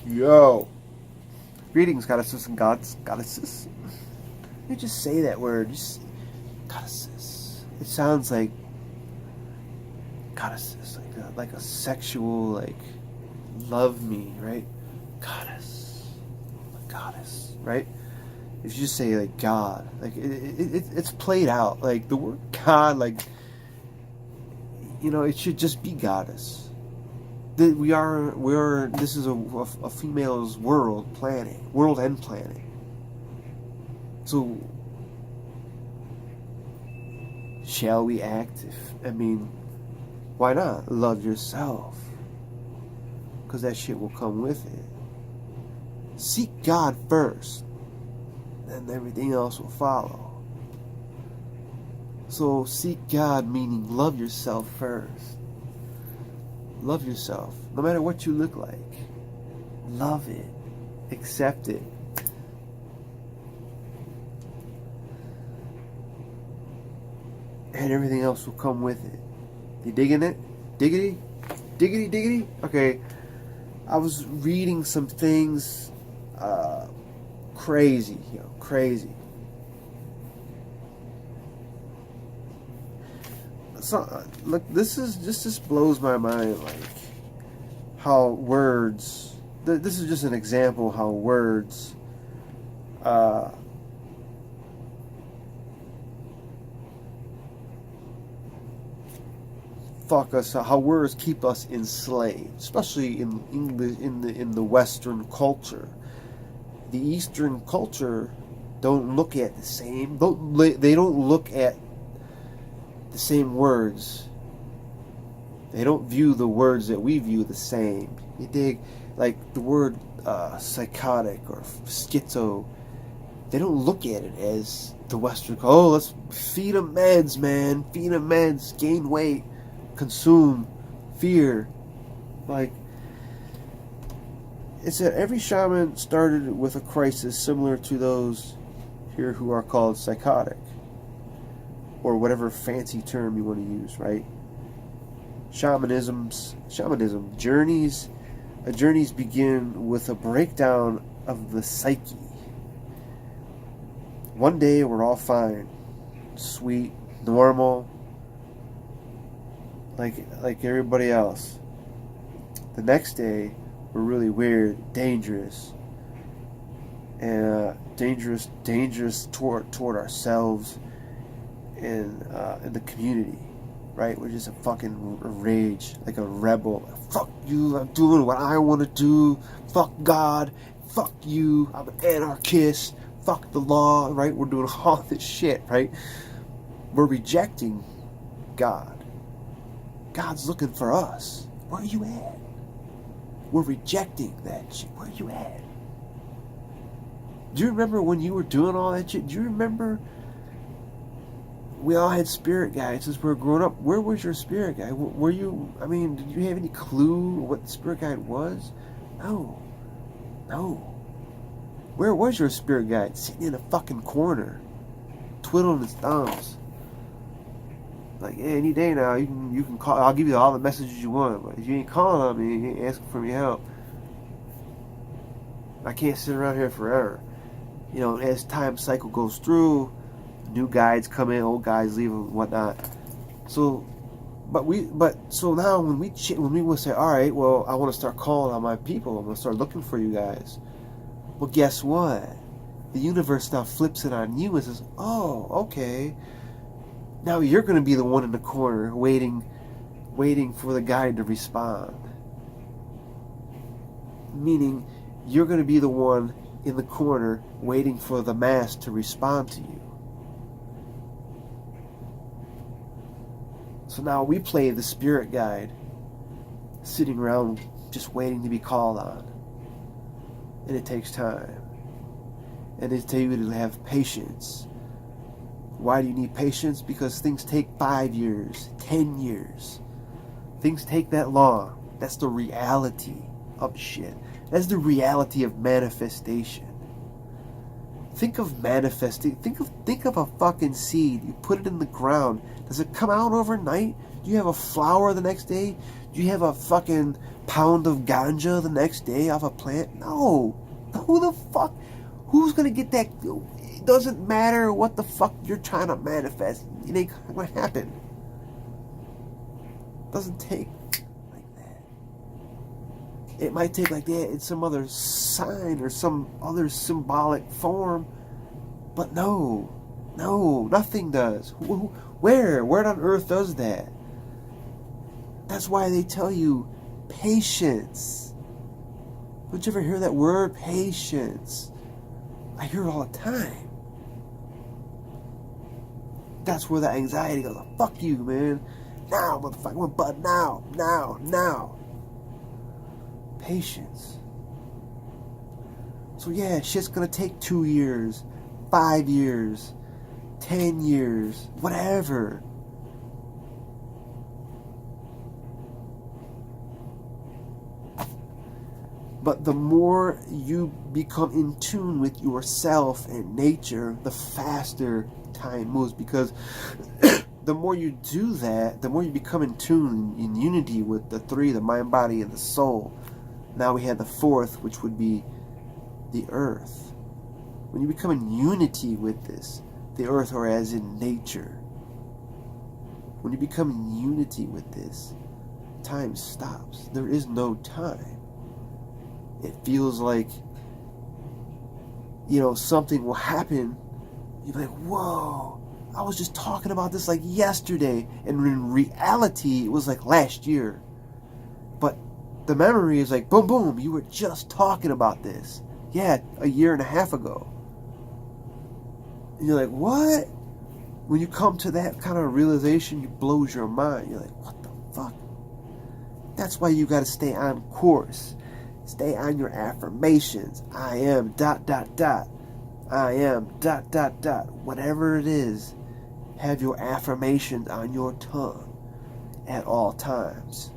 Yo. Greetings, goddesses and goddesses. You just say that word, just goddesses. It sounds like goddesses, like a sexual, like, love me, right? Goddess, a goddess, right? If you just say like God, like it's played out. Like the word God, like, you know, it should just be goddess. This is a female's world and planet. So, shall we act? Why not? Love yourself. Because that shit will come with it. Seek God first, and everything else will follow. So, seek God, meaning love yourself first. Love yourself, no matter what you look like. Love it. Accept it. And everything else will come with it. You digging it? Diggity? Diggity, diggity? Okay. I was reading some things. Crazy, crazy. So, look, this just blows my mind, like how words, this is just an example how words fuck us, how words keep us enslaved, especially in English, in the Western culture. The Eastern culture don't look at the same, they don't look at the same words. They don't view the words that we view the same. You dig? Like the word psychotic or schizo, they don't look at it as the Western. Oh, let's feed them meds, man. Feed them meds, gain weight, consume, fear. Like, it said every shaman started with a crisis similar to those here who are called psychotic, or whatever fancy term you want to use, right? Shamanism journeys begin with a breakdown of the psyche. One day we're all fine, sweet, normal, like everybody else. The next day we're really weird, dangerous, and dangerous toward ourselves and in the community, right? We're just a fucking rage, like a rebel. Fuck you, I'm doing what I want to do. Fuck God, fuck you, I'm an anarchist. Fuck the law, right? We're doing all this shit, right? We're rejecting God. God's looking for us. Where are you at? We're rejecting that shit. Where are you at? Do you remember when you were doing all that shit? Do you remember we all had spirit guides since we were growing up? Where was your spirit guide? Were you, did you have any clue what the spirit guide was? No. Where was your spirit guide? Sitting in a fucking corner, twiddling his thumbs. Like, hey, any day now, you can call. I'll give you all the messages you want, but if you ain't calling on me, you ain't asking for me help, I can't sit around here forever. You know, as time cycle goes through, new guides come in, old guides leave, and whatnot. So, so now when we will say, all right, well, I want to start calling on my people. I'm gonna start looking for you guys. Well, guess what? The universe now flips it on you and says, oh, okay. Now you're going to be the one in the corner waiting for the guide to respond. Meaning, you're going to be the one in the corner waiting for the mass to respond to you. So now we play the spirit guide, sitting around just waiting to be called on. And it takes time. And they tell you to have patience. Why do you need patience? Because things take 5 years, 10 years. Things take that long. That's the reality of shit. That's the reality of manifestation. Think of manifesting. Think of a fucking seed. You put it in the ground. Does it come out overnight? Do you have a flower the next day? Do Do you have a fucking pound of ganja the next day off a plant? No. Who the fuck? Who's gonna get that? It doesn't matter what the fuck you're trying to manifest. It ain't gonna happen. It doesn't take like that. It might take like that in some other sign or some other symbolic form. But no, nothing does. Where on earth does that? That's why they tell you patience. Don't you ever hear that word, patience? I hear it all the time. That's where the anxiety goes. Fuck you, man. Now, motherfucker, I'm a bud now. Patience. So yeah, shit's gonna take 2 years, 5 years, 10 years, whatever. But the more you become in tune with yourself and nature, the faster time moves. Because the more you do that, the more you become in tune, in unity with the three, the mind, body, and the soul. Now we have the fourth, which would be the earth. When you become in unity with this, the earth, or as in nature, when you become in unity with this, time stops. There is no time. It feels like, something will happen. You're like, whoa, I was just talking about this like yesterday. And in reality, it was like last year. But the memory is like, boom, boom, you were just talking about this. Yeah, a year and a half ago. And you're like, what? When you come to that kind of realization, it blows your mind. You're like, what the fuck? That's why you got to stay on course. Stay on your affirmations. I am ... I am ... Whatever it is, have your affirmations on your tongue at all times.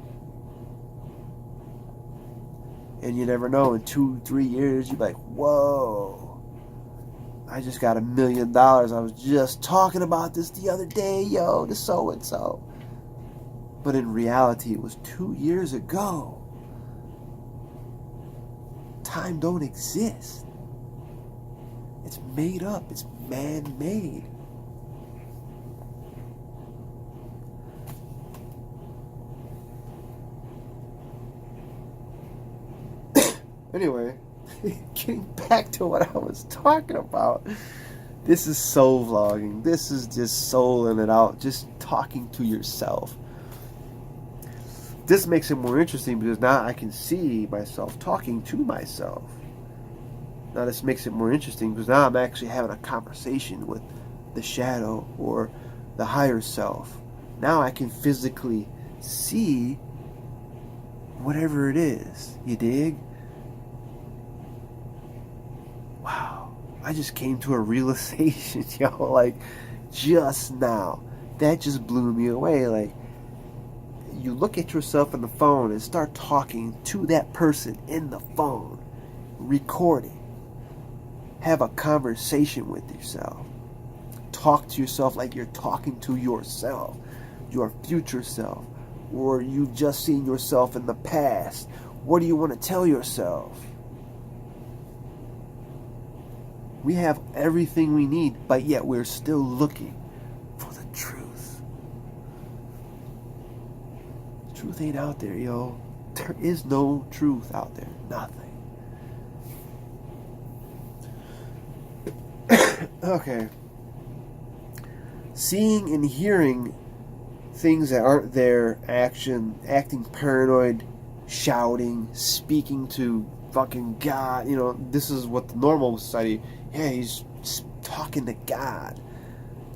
And you never know, in 2-3 years, you're like, whoa, I just got $1 million. I was just talking about this the other day, to so-and-so. But in reality, it was 2 years ago. Time don't exist. It's made up. It's man-made. Anyway, getting back to what I was talking about. This is soul vlogging. This is just souling it out. Just talking to yourself. This makes it more interesting because now I can see myself talking to myself. Now this makes it more interesting because now I'm actually having a conversation with the shadow or the higher self. Now I can physically see whatever it is. You dig? Wow. I just came to a realization, like just now. That just blew me away. Like, you look at yourself in the phone and start talking to that person in the phone. Recording. Have a conversation with yourself. Talk to yourself like you're talking to yourself. Your future self. Or you've just seen yourself in the past. What do you want to tell yourself? We have everything we need, but yet we're still looking for the truth. Truth ain't out there, yo. There is no truth out there. Nothing. Okay. Seeing and hearing things that aren't there, acting paranoid, shouting, speaking to fucking God. This is what the normal society, he's talking to God.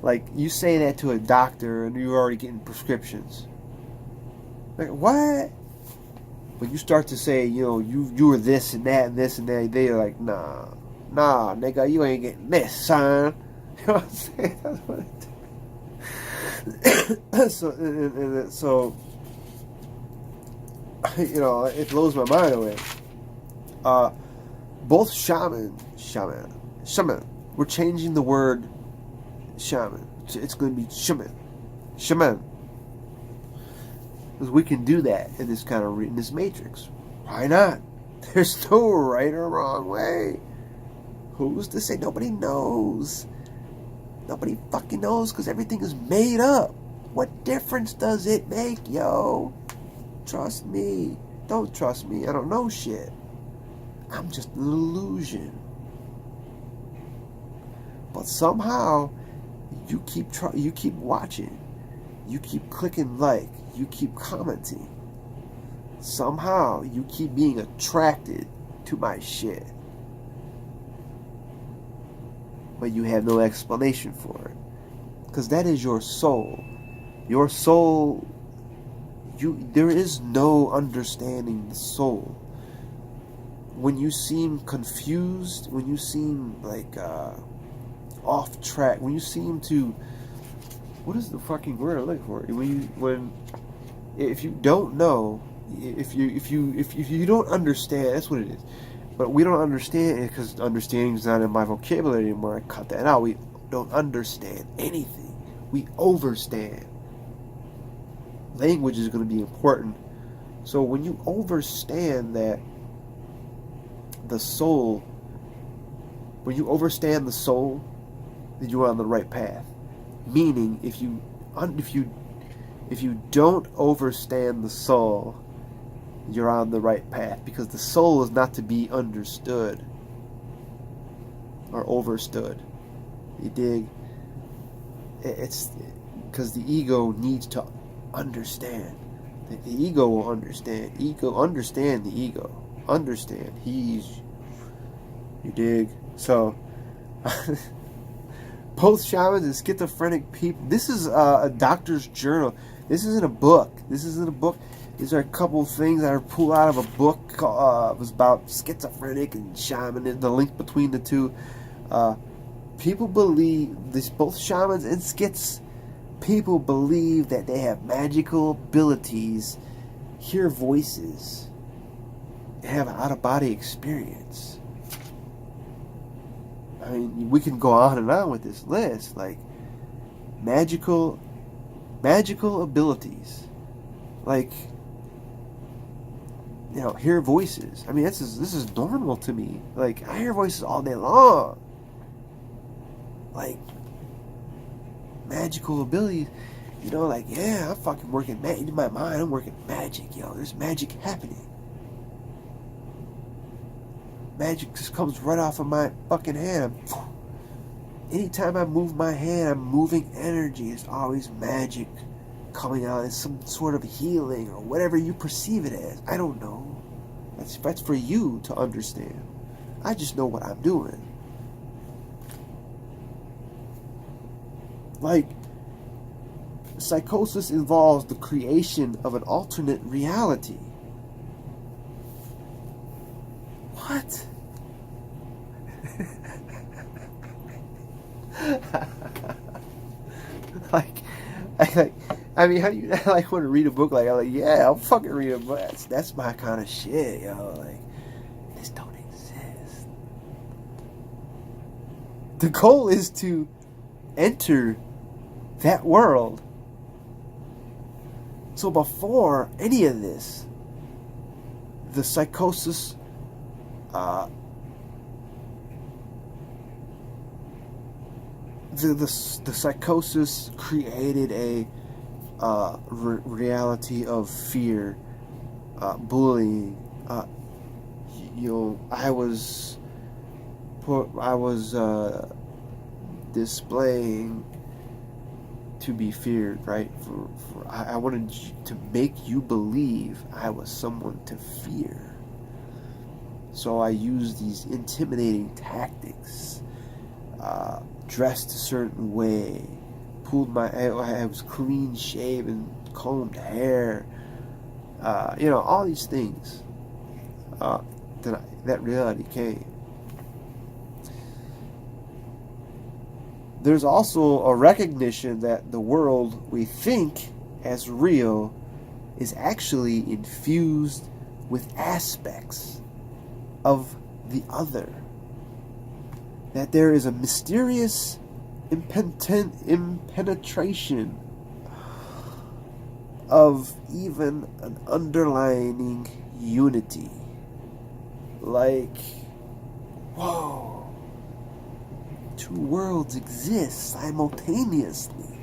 Like, you say that to a doctor and you're already getting prescriptions. Like, what? But you start to say, you were this and that and this and that. They're like, nah, nigga, you ain't getting this, son. You know what I'm saying? That's what it does. So, it blows my mind away. Both shaman. We're changing the word shaman. It's going to be shaman. Because we can do that in this kind of in this matrix. Why not? There's no right or wrong way. Who's to say? Nobody knows. Nobody fucking knows because everything is made up. What difference does it make, yo? Trust me. Don't trust me. I don't know shit. I'm just an illusion. But somehow, you keep watching. You keep clicking like. You keep commenting. Somehow, you keep being attracted to my shit. But you have no explanation for it. Because that is your soul. Your soul, there is no understanding the soul. When you seem confused, when you seem like off track, when you seem to, what is the fucking word I'm looking for? If you don't know, if you don't understand, that's what it is. But we don't understand it because understanding is not in my vocabulary anymore. I cut that out. We don't understand anything. We overstand. Language is going to be important. So when you overstand that the soul, when you overstand the soul, then you're on the right path. Meaning, if you don't overstand the soul, you're on the right path, because the soul is not to be understood or overstood. You dig? It's because the ego needs to understand. The ego will understand. Understand the ego. Understand. You dig? So, both shamans and schizophrenic people. This is a doctor's journal. This isn't a book. These are a couple of things that are pulled out of a book. It was about schizophrenic and shaman, and the link between the two. People believe, both shamans and schits, people believe that they have magical abilities, hear voices, and have an out-of-body experience. I mean, we can go on and on with this list, like magical abilities, like, you know, hear voices. I mean, this is normal to me. Like, I hear voices all day long. Like, magical abilities, you know, like, yeah, I'm fucking working in my mind. I'm working magic, yo. There's magic happening. Magic just comes right off of my fucking hand. Anytime I move my hand, I'm moving energy. It's always magic coming out. It's some sort of healing or whatever you perceive it as. I don't know. That's for you to understand. I just know what I'm doing. Like, psychosis involves the creation of an alternate reality. What? I mean, how do you like want to read a book? Like, I'm like, yeah, I'll fucking read a book. That's my kind of shit, yo. Like, this don't exist. The goal is to enter that world. So before any of this, the psychosis, the psychosis created a reality of fear, bullying. You know, I was displaying to be feared, right? I wanted to make you believe I was someone to fear. So I used these intimidating tactics, dressed a certain way, I was clean shaven, combed hair, you know, all these things. That reality came. There's also a recognition that the world we think as real is actually infused with aspects of the other. That there is a mysterious impenetration of even an underlying unity. Like, whoa, two worlds exist simultaneously.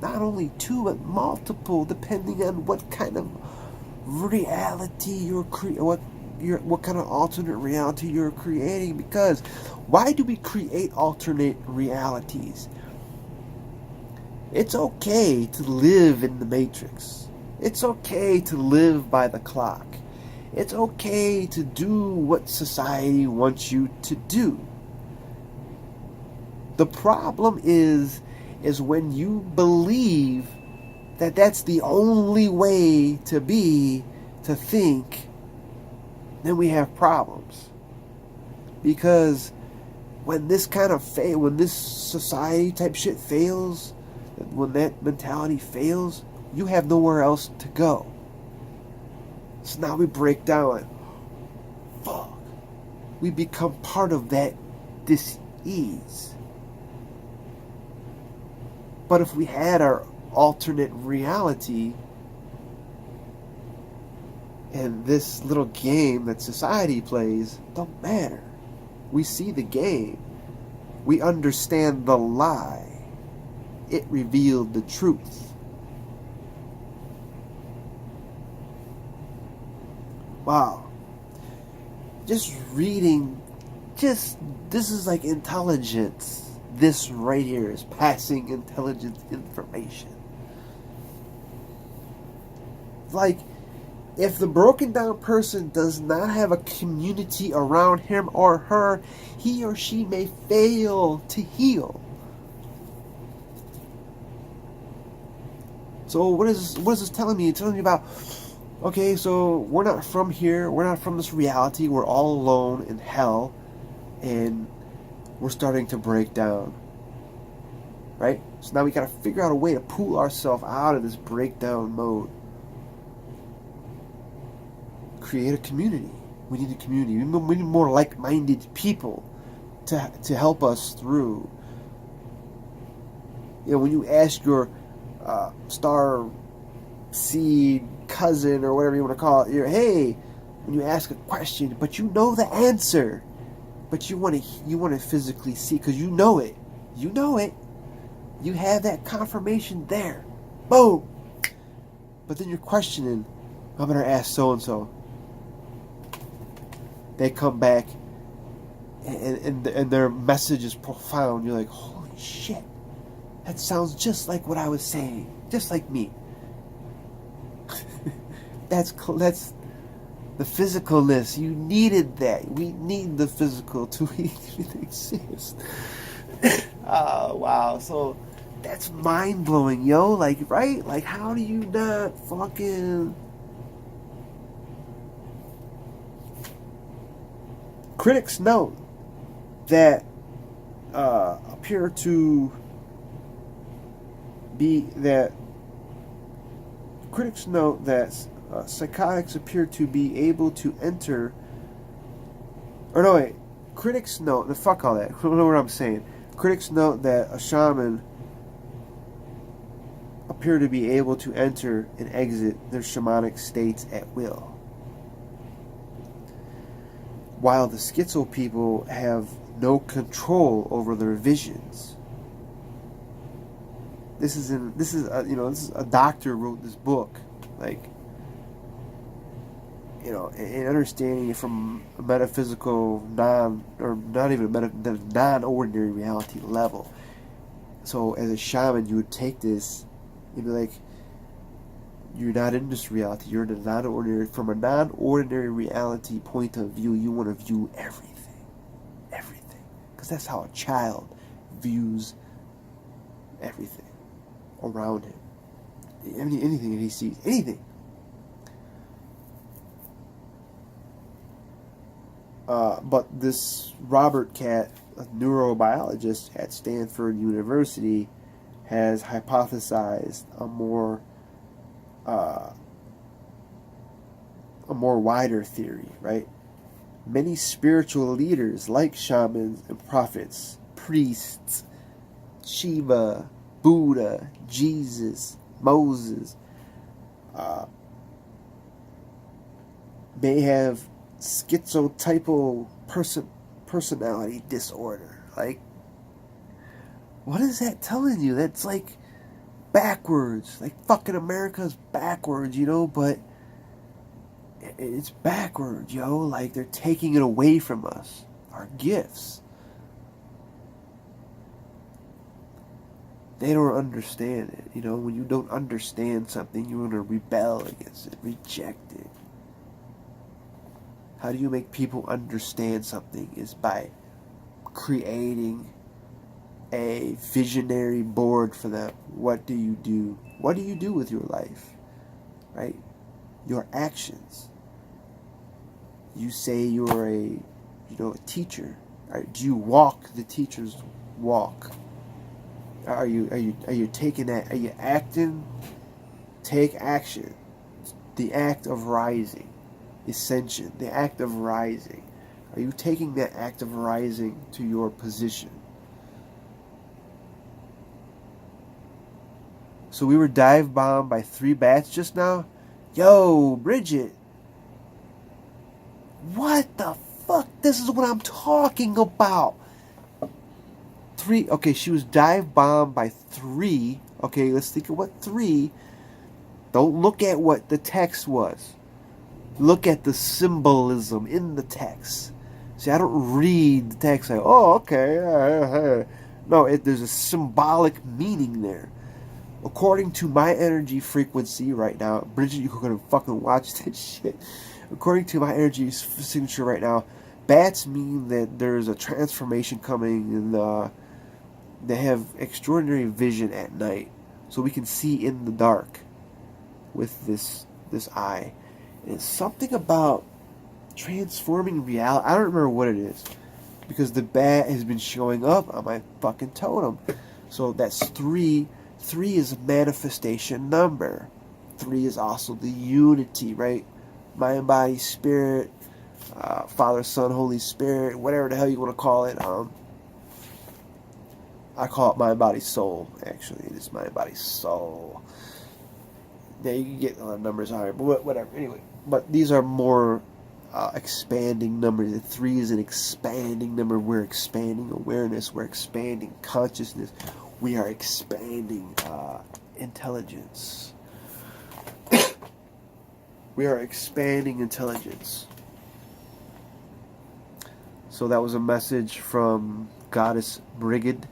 Not only two, but multiple, depending on what kind of reality you're what kind of alternate reality you're creating. Because why do we create alternate realities? It's okay to live in the Matrix. It's okay to live by the clock. It's okay to do what society wants you to do. The problem is when you believe that that's the only way to be, to think, then we have problems. Because when this kind of when this society type shit fails, when that mentality fails, you have nowhere else to go. So now we break down. Fuck. We become part of that dis-ease. But if we had our alternate reality, and this little game that society plays don't matter. We see the game. We understand the lie. It revealed the truth. Wow. Just reading, this is like intelligence. This right here is passing intelligent information. Like, if the broken down person does not have a community around him or her, he or she may fail to heal. So what is this telling me? It's telling me about, okay, so we're not from here, we're not from this reality, we're all alone in hell, and we're starting to break down. Right? So now we gotta figure out a way to pull ourselves out of this breakdown mode. Create a community. We need a community. We need more like-minded people to help us through. You know, when you ask your star seed cousin or whatever you want to call it, hey, when you ask a question, but you know the answer, but you want to physically see, because you know it. You have that confirmation there. Boom. But then you're questioning, I'm going to ask so-and-so. They come back, and their message is profound. You're like, holy shit. That sounds just like what I was saying. Just like me. That's the physicalness. You needed that. We need the physical to even exist. Oh, wow. So that's mind-blowing, yo. Like, right? Like, how do you not fucking... Critics note that appear to be that critics note that psychotics appear to be able to enter, or no wait, critics note, fuck all that, I don't know what I'm saying. Critics note that a shaman appear to be able to enter and exit their shamanic states at will, while the schizo people have no control over their visions. This is a doctor wrote this book, like, you know, and understanding it from a metaphysical non-ordinary reality level. So as a shaman, you would take this, you'd be like, you're not in this reality, you're in a non-ordinary, from a non-ordinary reality point of view, you want to view everything. Because that's how a child views everything around him. Anything that he sees, anything. But this Robert Cat, a neurobiologist at Stanford University, has hypothesized a more wider theory, right? Many spiritual leaders like shamans and prophets, priests, Shiva, Buddha, Jesus, Moses, may have schizotypal personality disorder. Like, what is that telling you? That's like backwards. Like, fucking America's backwards, you know, but it's backwards, yo. Like, they're taking it away from us. Our gifts. They don't understand it, you know. When you don't understand something, you want to rebel against it, reject it. How do you make people understand something? Is by creating a visionary board for them. What do you do? What do you do with your life? Right? Your actions. You say you're a teacher. Right? Do you walk the teacher's walk? Are you taking that? Are you acting? Take action. The act of rising. Ascension. The act of rising. Are you taking that act of rising to your position? So we were dive bombed by 3 bats just now? Yo, Bridget. What the fuck? This is what I'm talking about. 3. Okay, she was dive bombed by 3. Okay, let's think of what 3. Don't look at what the text was. Look at the symbolism in the text. See, I don't read the text like, oh, okay. No, there's a symbolic meaning there. According to my energy frequency right now, Bridget, you're going to fucking watch this shit. According to my energy signature right now, bats mean that there's a transformation coming, and they have extraordinary vision at night. So we can see in the dark with this eye. And it's something about transforming reality. I don't remember what it is, because the bat has been showing up on my fucking totem. So that's 3. 3 is a manifestation number. 3 is also the unity, right? Mind, body, spirit, Father, Son, Holy Spirit, whatever the hell you want to call it. I call it mind, body, soul. Actually, it is mind, body, soul. Yeah, you can get a lot of numbers higher, but whatever. Anyway, but these are more expanding numbers. The 3 is an expanding number. We're expanding awareness. We're expanding consciousness. We are expanding intelligence. We are expanding intelligence. So that was a message from Goddess Bridget.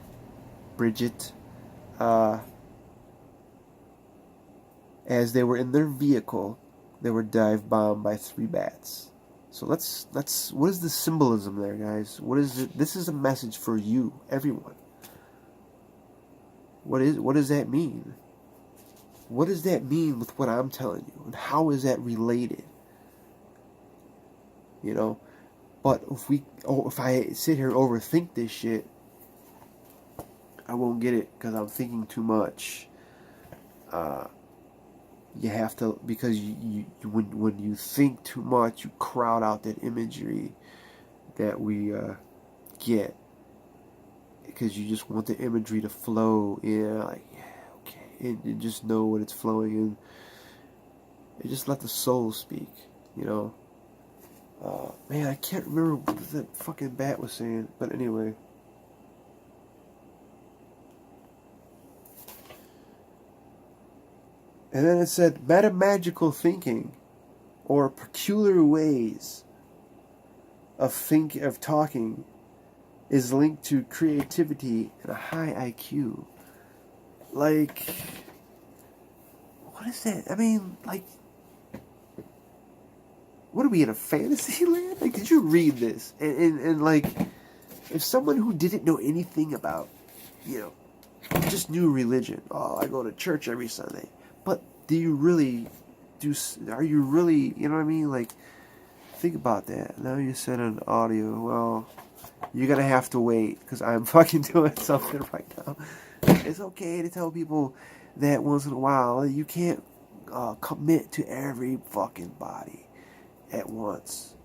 As they were in their vehicle, they were dive bombed by 3 bats. So let's what is the symbolism there, guys? What is it? This is a message for you, everyone. What does that mean? What does that mean with what I'm telling you? And how is that related? You know? But if I sit here and overthink this shit, I won't get it, because I'm thinking too much. You have to, because when you think too much, you crowd out that imagery that we get, because you just want the imagery to flow. Yeah, like, yeah, okay, and just know what it's flowing in, and just let the soul speak. You know. Man, I can't remember what that fucking bat was saying, but anyway. And then it said, metamagical thinking, or peculiar ways of talking, is linked to creativity and a high IQ. Like, what is that? I mean, like, what are we, in a fantasy land? Like, did you read this? And like, if someone who didn't know anything about, just knew religion, oh, I go to church every Sunday. But are you really, you know what I mean? Like, think about that. Now you said an audio. Well, you're going to have to wait, because I'm fucking doing something right now. It's okay to tell people that once in a while. You can't commit to every fucking body at once.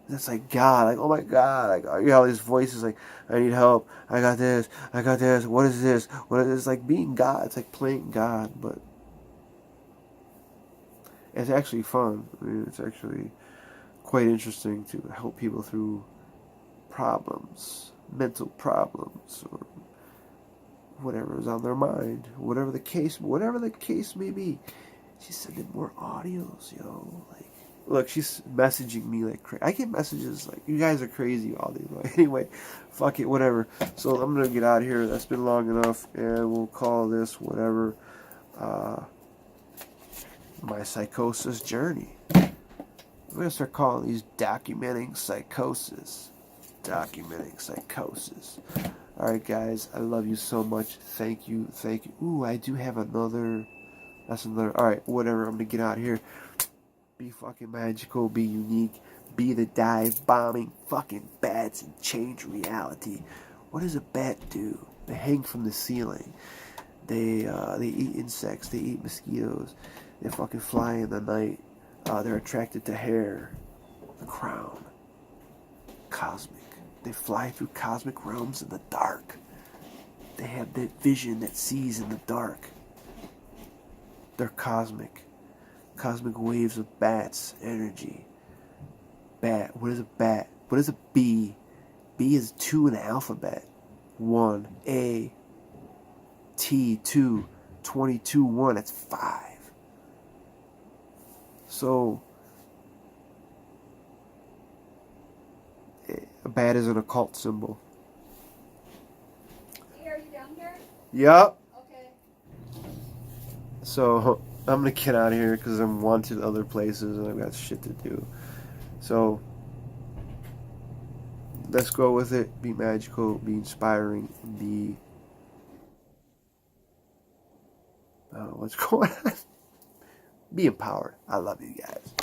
That's like God, like, oh my God, like, you have these voices like, I need help, I got this, what is this, what is this? Like being God, it's like playing God, but It's actually fun. I mean, it's actually quite interesting to help people through problems, mental problems, or whatever is on their mind, whatever the case may be. She's sending more audios, yo. Like, look, she's messaging me like crazy. I get messages like, you guys are crazy, all these. Like, anyway, fuck it, whatever. So I'm gonna get out of here. That's been long enough, and we'll call this whatever. My psychosis journey. I'm gonna start calling these documenting psychosis. Documenting psychosis. Alright, guys, I love you so much. Thank you, thank you. Ooh, I do have another. That's another. Alright, whatever. I'm gonna get out of here. Be fucking magical, be unique, be the dive bombing fucking bats and change reality. What does a bat do? They hang from the ceiling. They eat insects, they eat mosquitoes, they fucking fly in the night. They're attracted to hair, the crown, cosmic. They fly through cosmic realms in the dark. They have that vision that sees in the dark. They're cosmic. Cosmic waves of bats energy. Bat. What is a bat? What is a B? B is 2 in the alphabet. 1. A. T. 2. 22. 1. That's 5. So, a bat is an occult symbol. Are you down here? Yup. Okay. So, I'm going to get out of here because I'm wanted other places and I've got shit to do. So, let's go with it. Be magical, be inspiring, be... I don't know what's going on. Be empowered. I love you guys.